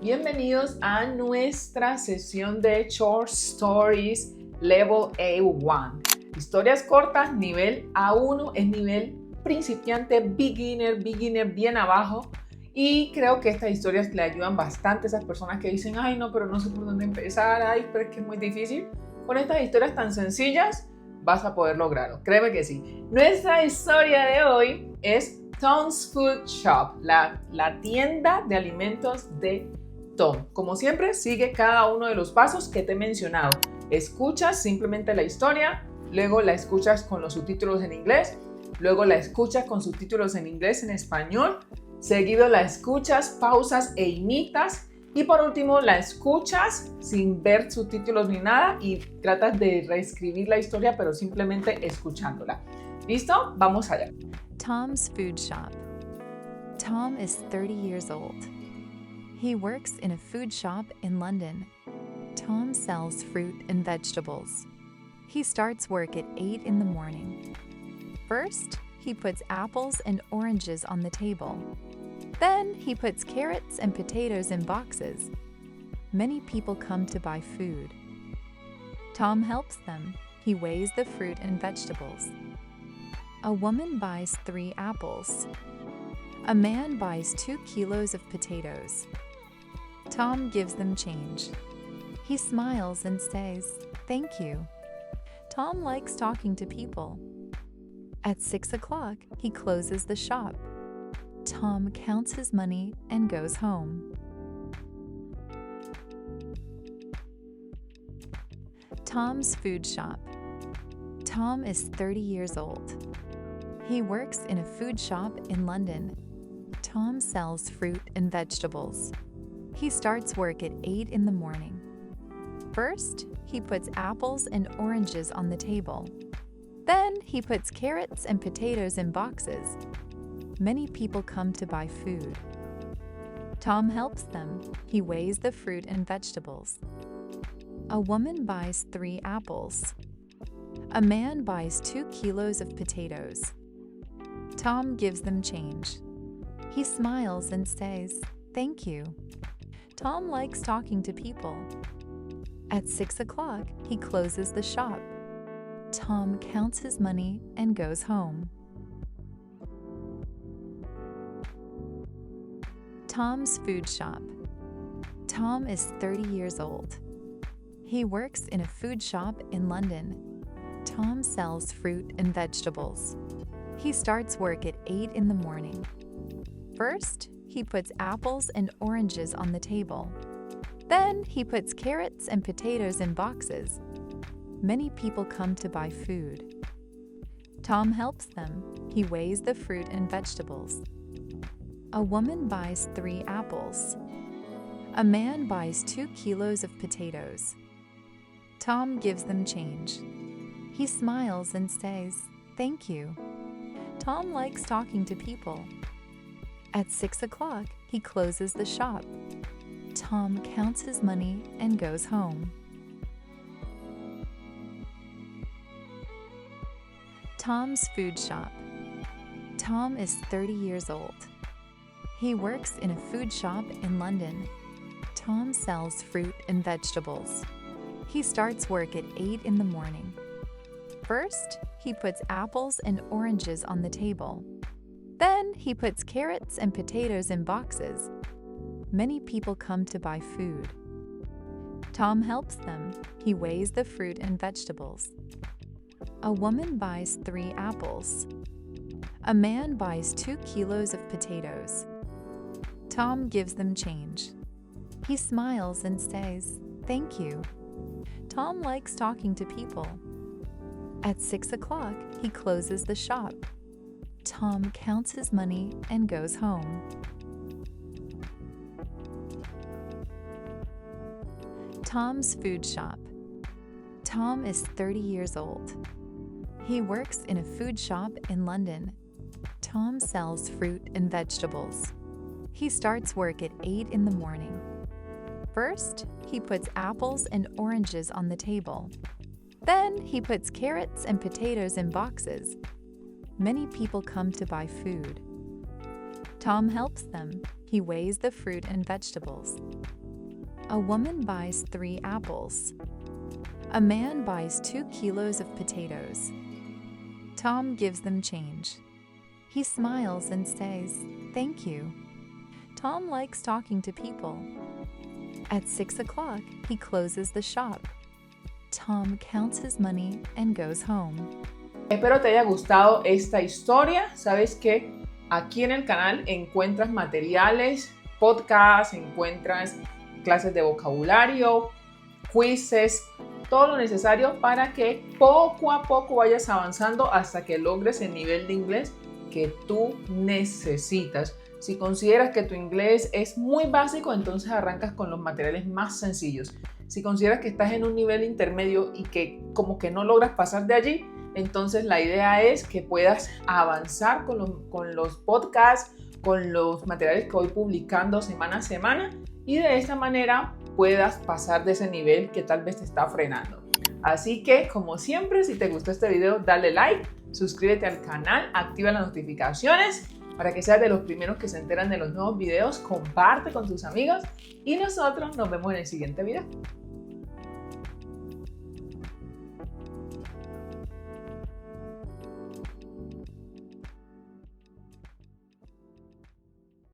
Bienvenidos a nuestra sesión de Short Stories Level A1. Historias cortas, nivel A1 es nivel principiante, beginner bien abajo. Y creo que estas historias le ayudan bastante a esas personas que dicen, ay no, pero no sé por dónde empezar, ay, pero es que es muy difícil. Con estas historias tan sencillas vas a poder lograrlo, créeme que sí. Nuestra historia de hoy es Tom's Food Shop, la tienda de alimentos de Tom. Como siempre, sigue cada uno de los pasos que te he mencionado. Escuchas simplemente la historia, luego la escuchas con los subtítulos en inglés, luego la escuchas con subtítulos en inglés en español, seguido la escuchas, pausas e imitas, y por último la escuchas sin ver subtítulos ni nada y tratas de reescribir la historia pero simplemente escuchándola. ¿Listo? Vamos allá. Tom's Food Shop. Tom is 30 years old. He works in a food shop in London. Tom sells fruit and vegetables. He starts work at 8 in the morning. First, he puts apples and oranges on the table. Then he puts carrots and potatoes in boxes. Many people come to buy food. Tom helps them. He weighs the fruit and vegetables. A woman buys 3 apples. A man buys 2 kilos of potatoes. Tom gives them change. He smiles and says, "Thank you." Tom likes talking to people. At 6 o'clock, he closes the shop. Tom counts his money and goes home. Tom's Food Shop. Tom is 30 years old. He works in a food shop in London. Tom sells fruit and vegetables. He starts work at 8 in the morning. First, he puts apples and oranges on the table. Then he puts carrots and potatoes in boxes. Many people come to buy food. Tom helps them. He weighs the fruit and vegetables. A woman buys 3 apples. A man buys 2 kilos of potatoes. Tom gives them change. He smiles and says, "Thank you." Tom likes talking to people. At 6 o'clock, he closes the shop. Tom counts his money and goes home. Tom's Food Shop. Tom is 30 years old. He works in a food shop in London. Tom sells fruit and vegetables. He starts work at 8 in the morning. First, he puts apples and oranges on the table. Then he puts carrots and potatoes in boxes. Many people come to buy food. Tom helps them. He weighs the fruit and vegetables. A woman buys 3 apples. A man buys 2 kilos of potatoes. Tom gives them change. He smiles and says, "Thank you." Tom likes talking to people. At 6 o'clock, he closes the shop. Tom counts his money and goes home. Tom's Food Shop. Tom is 30 years old. He works in a food shop in London. Tom sells fruit and vegetables. He starts work at 8 in the morning. First, he puts apples and oranges on the table. Then he puts carrots and potatoes in boxes. Many people come to buy food. Tom helps them. He weighs the fruit and vegetables. A woman buys 3 apples. A man buys 2 kilos of potatoes. Tom gives them change. He smiles and says, "Thank you." Tom likes talking to people. At 6 o'clock, he closes the shop. Tom counts his money and goes home. Tom's Food Shop. Tom is 30 years old. He works in a food shop in London. Tom sells fruit and vegetables. He starts work at 8 in the morning. First, he puts apples and oranges on the table. Then he puts carrots and potatoes in boxes. Many people come to buy food. Tom helps them. He weighs the fruit and vegetables. A woman buys 3 apples. A man buys 2 kilos of potatoes. Tom gives them change. He smiles and says, "Thank you." Tom likes talking to people. At 6 o'clock, he closes the shop. Tom counts his money and goes home. Espero te haya gustado esta historia. Sabes que aquí en el canal encuentras materiales, podcasts, encuentras clases de vocabulario, quizzes, todo lo necesario para que poco a poco vayas avanzando hasta que logres el nivel de inglés que tú necesitas. Si consideras que tu inglés es muy básico, entonces arrancas con los materiales más sencillos. Si consideras que estás en un nivel intermedio y que como que no logras pasar de allí, entonces la idea es que puedas avanzar con los podcasts, con los materiales que voy publicando semana a semana y de esta manera puedas pasar de ese nivel que tal vez te está frenando. Así que, como siempre, si te gustó este video, dale like, suscríbete al canal, activa las notificaciones para que seas de los primeros que se enteran de los nuevos videos, comparte con tus amigos y nosotros nos vemos en el siguiente video.